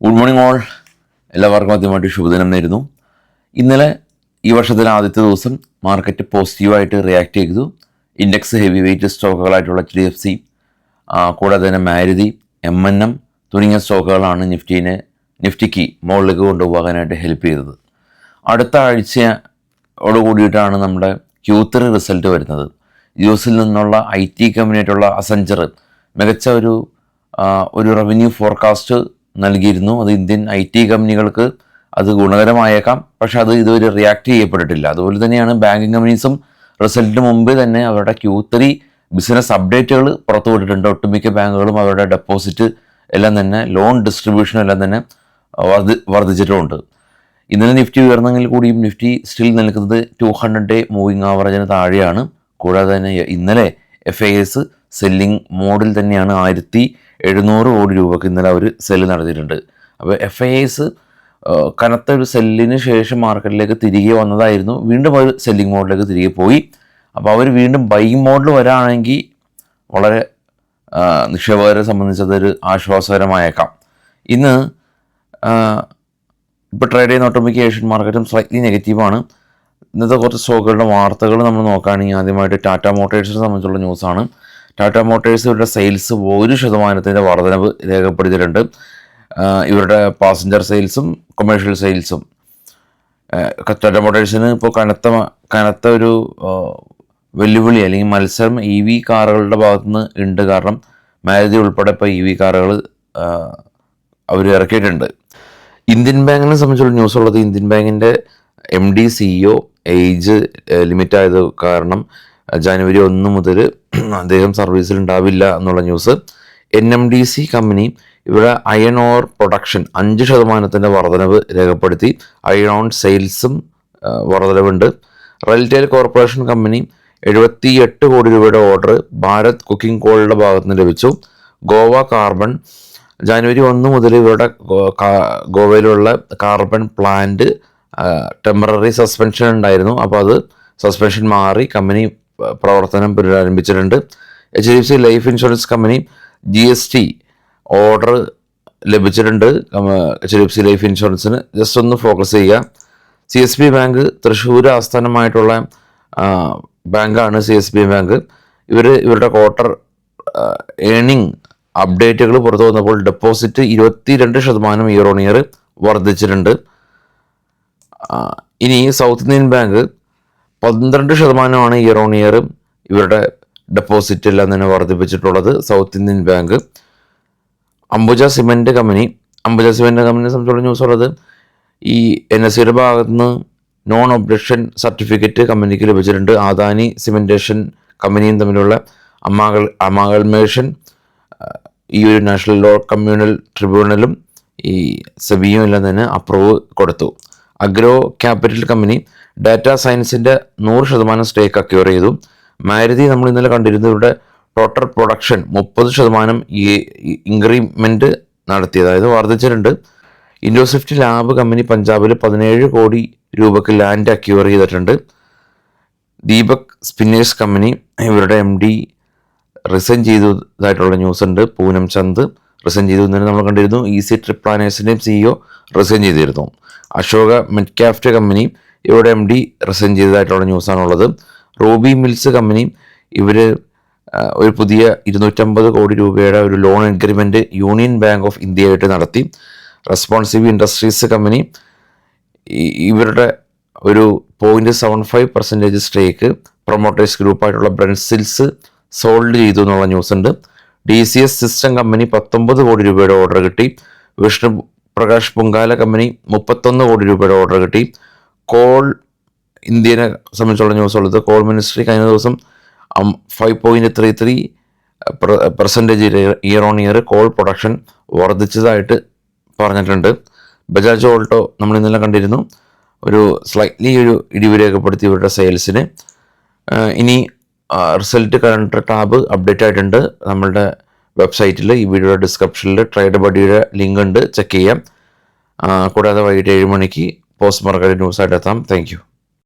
Good morning all. എല്ലാവർക്കും ആദ്യമായിട്ട് ശുഭദിനം നേരുന്നു. ഇന്നലെ ഈ വർഷത്തിലെ ആദ്യത്തെ ദിവസം മാർക്കറ്റ് പോസിറ്റീവായിട്ട് റിയാക്ട് ചെയ്തു. ഇൻഡെക്സ് ഹെവി വെയിറ്റ് സ്റ്റോക്കുകളായിട്ടുള്ള HDFC, കൂടാതെ തന്നെ മാരുതി, M&M തുടങ്ങിയ സ്റ്റോക്കുകളാണ് നിഫ്റ്റിക്ക് മുകളിലേക്ക് കൊണ്ടുപോകാനായിട്ട് ഹെൽപ്പ് ചെയ്തത്. അടുത്ത ആഴ്ചയോട് കൂടിയിട്ടാണ് നമ്മുടെ Q3 റിസൾട്ട് വരുന്നത്. US നിന്നുള്ള IT കമ്പനിയായിട്ടുള്ള അസഞ്ചർ മികച്ച ഒരു റവന്യൂ ഫോർകാസ്റ്റ് നൽകിയിരുന്നു. അത് ഇന്ത്യൻ IT കമ്പനികൾക്ക് അത് ഗുണകരമായേക്കാം, പക്ഷെ അത് ഇതുവരെ റിയാക്ട് ചെയ്യപ്പെട്ടിട്ടില്ല. അതുപോലെ തന്നെയാണ് ബാങ്കിങ് കമ്പനീസും റിസൾട്ടിന് മുമ്പ് തന്നെ അവരുടെ Q3 ബിസിനസ് അപ്ഡേറ്റുകൾ പുറത്തുവിട്ടിട്ടുണ്ട്. ഒട്ടുമിക്ക ബാങ്കുകളും അവരുടെ ഡെപ്പോസിറ്റ് എല്ലാം തന്നെ, ലോൺ ഡിസ്ട്രിബ്യൂഷൻ എല്ലാം തന്നെ വർദ്ധിച്ചിട്ടുമുണ്ട്. ഇന്നലെ നിഫ്റ്റി ഉയർന്നെങ്കിൽ കൂടിയും നിഫ്റ്റി സ്റ്റിൽ നിൽക്കുന്നത് 200-ഡേ മൂവിങ് ആവറേജിന് താഴെയാണ്. കൂടാതെ തന്നെ ഇന്നലെ FIS സെല്ലിംഗ് മോഡിൽ തന്നെയാണ്. 1700 കോടി രൂപയ്ക്ക് ഇന്നലെ അവർ സെല്ല് നടത്തിയിട്ടുണ്ട്. അപ്പോൾ FIS കനത്ത ഒരു സെല്ലിന് ശേഷം മാർക്കറ്റിലേക്ക് തിരികെ വന്നതായിരുന്നു. വീണ്ടും അവർ സെല്ലിംഗ് മോഡിലേക്ക് തിരികെ പോയി. അപ്പോൾ അവർ വീണ്ടും ബൈയിങ് മോഡിൽ വരാണെങ്കിൽ വളരെ നിക്ഷേപകരെ സംബന്ധിച്ചതൊരു ആശ്വാസകരമായേക്കാം. ഇന്ന് ഇപ്പോൾ ട്രേഡ് ചെയ്യുന്ന ഒട്ടുമിക്ക ഏഷ്യൻ മാർക്കറ്റും സ്ലൈറ്റ്ലി നെഗറ്റീവാണ്. ഇന്നത്തെ കുറച്ച് സ്റ്റോക്കുകളുടെ വാർത്തകൾ നമ്മൾ നോക്കുകയാണെങ്കിൽ ആദ്യമായിട്ട് ടാറ്റ മോട്ടോഴ്സിനെ സംബന്ധിച്ചുള്ള ന്യൂസാണ്. ടാറ്റ മോട്ടോഴ്സ് ഇവരുടെ സെയിൽസ് 1% വർധനവ് രേഖപ്പെടുത്തിയിട്ടുണ്ട്. ഇവരുടെ പാസഞ്ചർ സെയിൽസും കൊമേഴ്ഷ്യൽ സെയിൽസും. ടാറ്റ മോട്ടോഴ്സിന് ഇപ്പോൾ കനത്ത ഒരു വെല്ലുവിളി അല്ലെങ്കിൽ മത്സരം EV കാറുകളുടെ ഭാഗത്തുനിന്ന് ഉണ്ട്. കാരണം മാരുതി ഉൾപ്പെടെ ഇപ്പോൾ EV കാറുകൾ അവർ ഇറക്കിയിട്ടുണ്ട്. ഇന്ത്യൻ ബാങ്കിനെ സംബന്ധിച്ചുള്ള ന്യൂസ് ഉള്ളത്, ഇന്ത്യൻ ബാങ്കിൻ്റെ MD CEO ഏജ് ലിമിറ്റ് ആയത് കാരണം ജനുവരി 1 മുതൽ അദ്ദേഹം സർവീസിൽ ഉണ്ടാവില്ല എന്നുള്ള ന്യൂസ്. NMDC കമ്പനി ഇവിടെ അയൺ ഓർ പ്രൊഡക്ഷൻ 5% വർധനവ് രേഖപ്പെടുത്തി. അയൺ സെയിൽസും വർധനവുണ്ട്. റെയിൽടെൽ കോർപ്പറേഷൻ കമ്പനി 78 കോടി രൂപയുടെ ഓർഡർ ഭാരത് കുക്കിംഗ് കോളിൻ്റെ ഭാഗത്ത് നിന്ന് ലഭിച്ചു. ഗോവ കാർബൺ ജനുവരി 1 മുതൽ ഇവരുടെ ഗോവയിലുള്ള കാർബൺ പ്ലാന്റ് ടെമ്പററി സസ്പെൻഷൻ ഉണ്ടായിരുന്നു. അപ്പോൾ അത് സസ്പെൻഷൻ മാറി കമ്പനി പ്രവർത്തനം പുനരാരംഭിച്ചിട്ടുണ്ട്. HDFC life insurance company GST order ലഭിച്ചിട്ടുണ്ട്. HDFC ലൈഫ് ഇൻഷുറൻസിന് ജസ്റ്റ് ഒന്ന് ഫോക്കസ് ചെയ്യുക. CSB ബാങ്ക് തൃശ്ശൂർ ആസ്ഥാനമായിട്ടുള്ള ബാങ്കാണ് CSB ബാങ്ക്. ഇവരുടെ ക്വാർട്ടർ ഏണിംഗ് അപ്ഡേറ്റുകൾ പുറത്തു വന്നപ്പോൾ ഡെപ്പോസിറ്റ് 22% ഇയർ ഓൺ ഇയർ വർദ്ധിച്ചിട്ടുണ്ട്. ഇനി South Indian Bank 12% year on year ഇവരുടെ ഡെപ്പോസിറ്റ് എല്ലാം തന്നെ വർദ്ധിപ്പിച്ചിട്ടുള്ളത് South Indian Bank. Ambuja Cement കമ്പനിയെ സംബന്ധിച്ചുള്ള ന്യൂസ് ഉള്ളത്, ഈ NSEയുടെ ഭാഗത്ത് നിന്ന് നോൺ ഒബ്ജക്ഷൻ സർട്ടിഫിക്കറ്റ് കമ്പനിക്ക് ലഭിച്ചിട്ടുണ്ട്. അദാനി സിമെൻറ്റേഷൻ കമ്പനിയും തമ്മിലുള്ള അമാഗൽമേഷൻ ഈ ഒരു നാഷണൽ ലോ കമ്മ്യൂണൽ ട്രിബ്യൂണലും ഈ സെബിയും എല്ലാം തന്നെ അപ്രൂവ് കൊടുത്തു. അഗ്രോ ക്യാപിറ്റൽ കമ്പനി ഡാറ്റ സയൻസിൻ്റെ 100% സ്റ്റേക്ക് അക്യൂർ ചെയ്തു. മാരുതി നമ്മൾ ഇന്നലെ കണ്ടിരുന്നു, ഇവിടെ ടോട്ടൽ പ്രൊഡക്ഷൻ 30% ഇൻക്രിമെൻറ്റ് നടത്തി, അതായത് വർദ്ധിച്ചിട്ടുണ്ട്. ഇൻഡോസ്വിഫ്റ്റ് ലാബ് കമ്പനി പഞ്ചാബിൽ 17 കോടി രൂപയ്ക്ക് ലാൻഡ് അക്യൂർ ചെയ്തിട്ടുണ്ട്. ദീപക് സ്പിന്നേഴ്സ് കമ്പനി ഇവരുടെ MD റിസൈൻ ചെയ്തതായിട്ടുള്ള ന്യൂസ് ഉണ്ട്. പൂനം ചന്ദ് റിസൈൻ ചെയ്തു എന്നതിന് നമ്മൾ കണ്ടിരുന്നു. ഈസി ട്രിപ്പ് പ്ലാനേഴ്സിൻ്റെയും CEO റിസൈൻ ചെയ്തിരുന്നു. അശോക മിഡ്ക്യാഫ്റ്റ് കമ്പനി ഇവരുടെ MD റിസൈൻ ചെയ്തതായിട്ടുള്ള ന്യൂസാണുള്ളത്. റൂബി മിൽസ് കമ്പനി ഇവർ ഒരു പുതിയ 250 കോടി രൂപയുടെ ഒരു loan agreement Union Bank of ഇന്ത്യയായിട്ട് നടത്തി. റെസ്പോൺസീവ് ഇൻഡസ്ട്രീസ് കമ്പനി ഇവരുടെ ഒരു 0.75% സ്റ്റേക്ക് പ്രൊമോട്ടേഴ്സ് ഗ്രൂപ്പായിട്ടുള്ള ബ്രൻസിൽസ് സോൾഡ് ചെയ്തു എന്നുള്ള ന്യൂസ് ഉണ്ട്. DCS സിസ്റ്റം കമ്പനി 19 കോടി രൂപയുടെ ഓർഡർ കിട്ടി. വിഷ്ണു പ്രകാശ് പുങ്കാല കമ്പനി 31 കോടി രൂപയുടെ ഓർഡർ കിട്ടി. കോൾ ഇന്ത്യനെ സംബന്ധിച്ചുള്ള ന്യൂസ് ഉള്ളത്, കോൾ മിനിസ്ട്രി കഴിഞ്ഞ ദിവസം 5.33% year on year coal production വർദ്ധിച്ചതായിട്ട് പറഞ്ഞിട്ടുണ്ട്. ബജാജ് ഓൾട്ടോ നമ്മൾ ഇന്നലെ കണ്ടിരുന്നു, ഒരു സ്ലൈറ്റ്ലി ഒരു ഇടിവ് രേഖപ്പെടുത്തി ഇവരുടെ സെയിൽസിന്. ഇനി റിസൾട്ട് കറണ്ട് ടാബ് അപ്ഡേറ്റ് ആയിട്ടുണ്ട് നമ്മളുടെ വെബ്സൈറ്റിൽ. ഈ വീഡിയോയുടെ ഡിസ്ക്രിപ്ഷനിൽ ട്രേഡ് ബഡിയുടെ ലിങ്ക് ഉണ്ട്, ചെക്ക് ചെയ്യാം. കൂടാതെ വൈകിട്ട് 7 മണിക്ക് പോസ്റ്റ് മാർക്കറ്റ് ന്യൂസായിട്ട് എത്താം. Thank you.